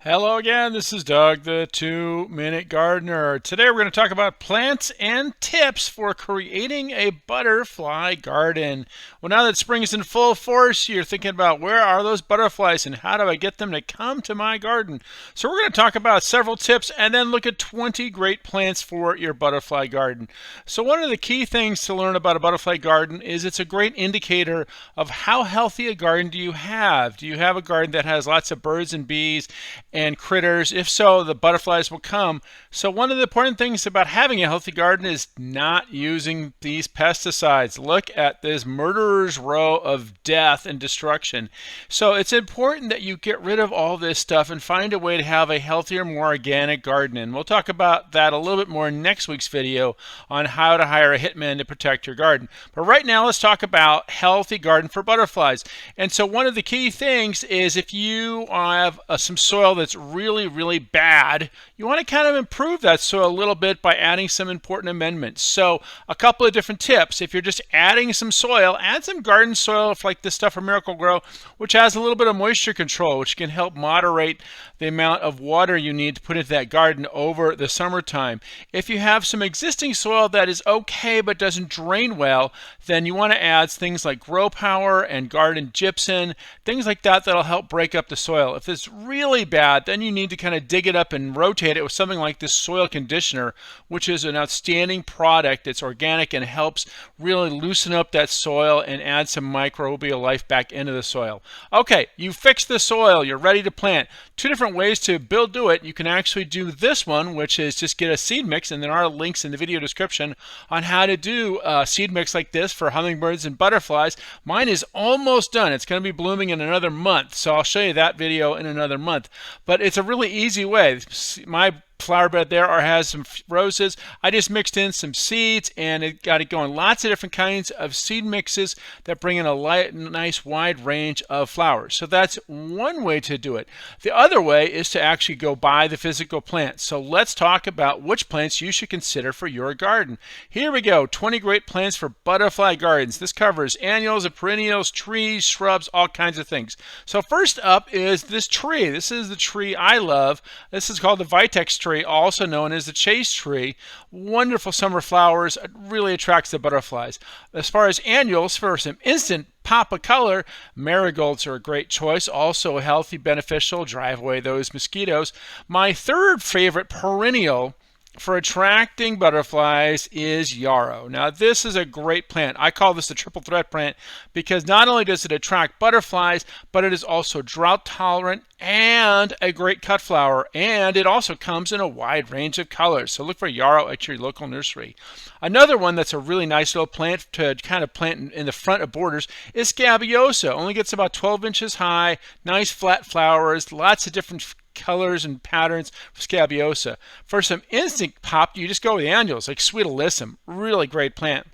Hello again, this is Doug, the 2-Minute Gardener. Today we're going to talk about plants and tips for creating a butterfly garden. Well, now that spring is in full force, you're thinking about where are those butterflies and how do I get them to come to my garden? So we're going to talk about several tips and then look at 20 great plants for your butterfly garden. So one of the key things to learn about a butterfly garden is it's a great indicator of how healthy a garden do you have. Do you have a garden that has lots of birds and bees and critters? If so, the butterflies will come. So one of the important things about having a healthy garden is not using these pesticides. Look at this murderer's row of death and destruction. So it's important that you get rid of all this stuff and find a way to have a healthier, more organic garden. And we'll talk about that a little bit more in next week's video on how to hire a hitman to protect your garden. But right now, let's talk about healthy garden for butterflies. And so one of the key things is if you have some soil that's really bad, you want to kind of improve that soil a little bit by adding some important amendments. So a couple of different tips. If you're just adding some soil, add some garden soil like this stuff from Miracle-Gro, which has a little bit of moisture control, which can help moderate the amount of water you need to put into that garden over the summertime. If you have some existing soil that is okay but doesn't drain well, then you want to add things like Grow Power and garden gypsum, things like that that'll help break up the soil. If it's really bad, then you need to kind of dig it up and rotate it with something like this soil conditioner, which is an outstanding product. It's organic and helps really loosen up that soil and add some microbial life back into the soil. Okay, you fixed the soil, you're ready to plant. Two different ways to do it. You can actually do this one, which is just get a seed mix, and there are links in the video description on how to do a seed mix like this for hummingbirds and butterflies. Mine is almost done. It's going to be blooming in another month, so I'll show you that video in another month. But it's a really easy way. My flower bed there has some roses. I just mixed in some seeds and it got it going. Lots of different kinds of seed mixes that bring in a nice wide range of flowers. So that's one way to do it. The other way is to actually go buy the physical plants. So let's talk about which plants you should consider for your garden. Here we go, 20 great plants for butterfly gardens. This covers annuals and perennials, trees, shrubs, all kinds of things. So first up is this tree. This is the tree I love. This is called the Vitex tree, also known as the chase tree. Wonderful summer flowers. It really attracts the butterflies. As far as annuals, for some instant pop of color, marigolds are a great choice. Also healthy, beneficial, drive away those mosquitoes. My third favorite perennial for attracting butterflies is yarrow. Now this is a great plant. I call this the triple threat plant because not only does it attract butterflies, but it is also drought tolerant and a great cut flower, and it also comes in a wide range of colors. So look for yarrow at your local nursery. Another one that's a really nice little plant to kind of plant in the front of borders is scabiosa. Only gets about 12 inches high, nice flat flowers, lots of different colors and patterns for scabiosa. For some instant pop, you just go with annuals like sweet alyssum. Really great plant.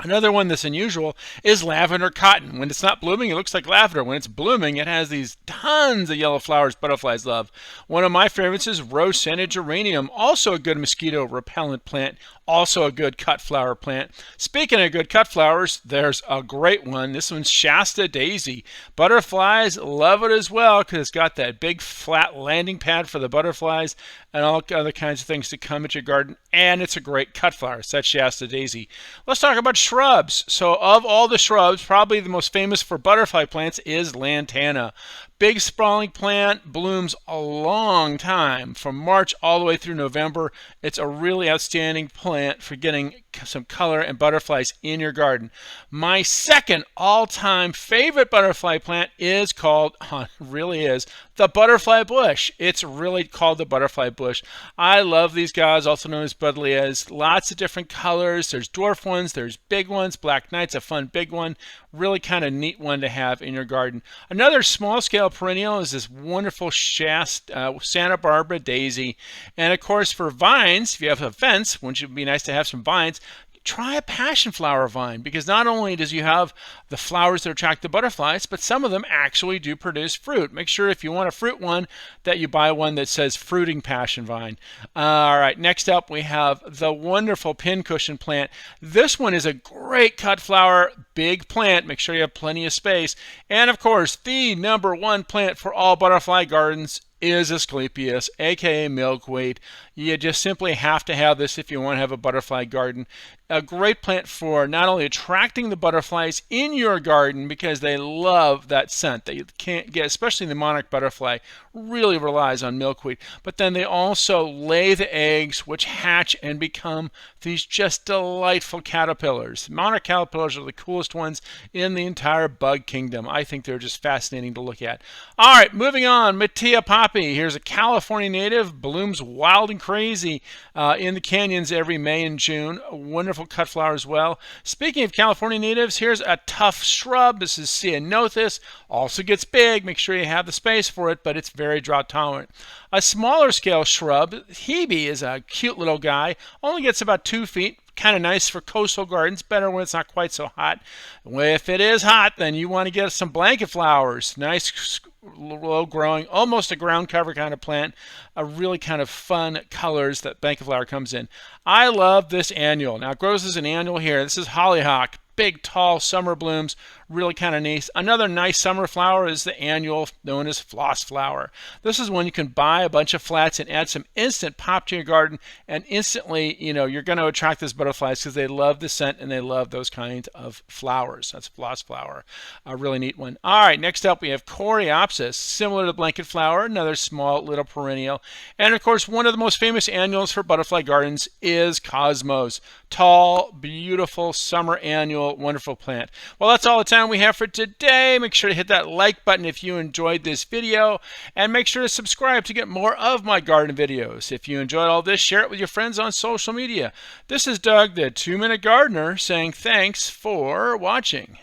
Another one that's unusual is lavender cotton. When it's not blooming, it looks like lavender. When it's blooming, it has these tons of yellow flowers butterflies love. One of my favorites is rose-scented geranium, also a good mosquito repellent plant, also a good cut flower plant. Speaking of good cut flowers, there's a great one. This one's Shasta daisy. Butterflies love it as well because it's got that big flat landing pad for the butterflies and all other kinds of things to come at your garden. And it's a great cut flower. So that's Shasta daisy. Let's talk about shrubs. So of all the shrubs, probably the most famous for butterfly plants is lantana. Big sprawling plant, blooms a long time from March all the way through November. It's a really outstanding plant for getting some color and butterflies in your garden. My second all-time favorite butterfly plant is called, really is, the butterfly bush. It's really called the butterfly bush. I love these guys, also known as buddleias. Lots of different colors. There's dwarf ones, there's big ones. Black Knight's a fun big one. Really kind of neat one to have in your garden. Another small-scale perennial is this wonderful Santa Barbara daisy. And of course, for vines, if you have a fence, wouldn't it be nice to have some vines? Try a passion flower vine, because not only does you have the flowers that attract the butterflies, but some of them actually do produce fruit. Make sure if you want a fruit one that you buy one that says fruiting passion vine. All right, next up we have the wonderful pincushion plant. This one is a great cut flower, big plant. Make sure you have plenty of space. And of course, the #1 plant for all butterfly gardens is Asclepias, aka milkweed. You just simply have to have this if you want to have a butterfly garden. A great plant for not only attracting the butterflies in your garden because they love that scent that you can't get, especially the monarch butterfly really relies on milkweed, but then they also lay the eggs which hatch and become these just delightful caterpillars. Monarch caterpillars are the coolest ones in the entire bug kingdom. I think they're just fascinating to look at. All right, moving on. Mattea poppy. Here's a California native, blooms wild and crazy in the canyons every May and June. A wonderful cut flower as well. Speaking of California natives, here's a tough shrub. This is Ceanothus. Also gets big. Make sure you have the space for it, but it's very drought tolerant. A smaller scale shrub, Hebe, is a cute little guy. Only gets about 2 feet. Kind of nice for coastal gardens, better when it's not quite so hot. If it is hot, then you want to get some blanket flowers. Nice, low growing, almost a ground cover kind of plant. A really kind of fun colors that blanket flower comes in. I love this annual. Now it grows as an annual here. This is hollyhock. Big, tall summer blooms, really kind of nice. Another nice summer flower is the annual known as floss flower. This is when you can buy a bunch of flats and add some instant pop to your garden, and instantly, you're going to attract those butterflies because they love the scent and they love those kinds of flowers. That's floss flower, a really neat one. All right, next up we have Coreopsis, similar to blanket flower, another small little perennial. And of course, one of the most famous annuals for butterfly gardens is Cosmos. Tall, beautiful summer annual, wonderful plant. Well, that's all the time we have for today. Make sure to hit that like button if you enjoyed this video, and make sure to subscribe to get more of my garden videos. If you enjoyed all this, share it with your friends on social media. This is Doug, the 2-Minute Gardener, saying thanks for watching.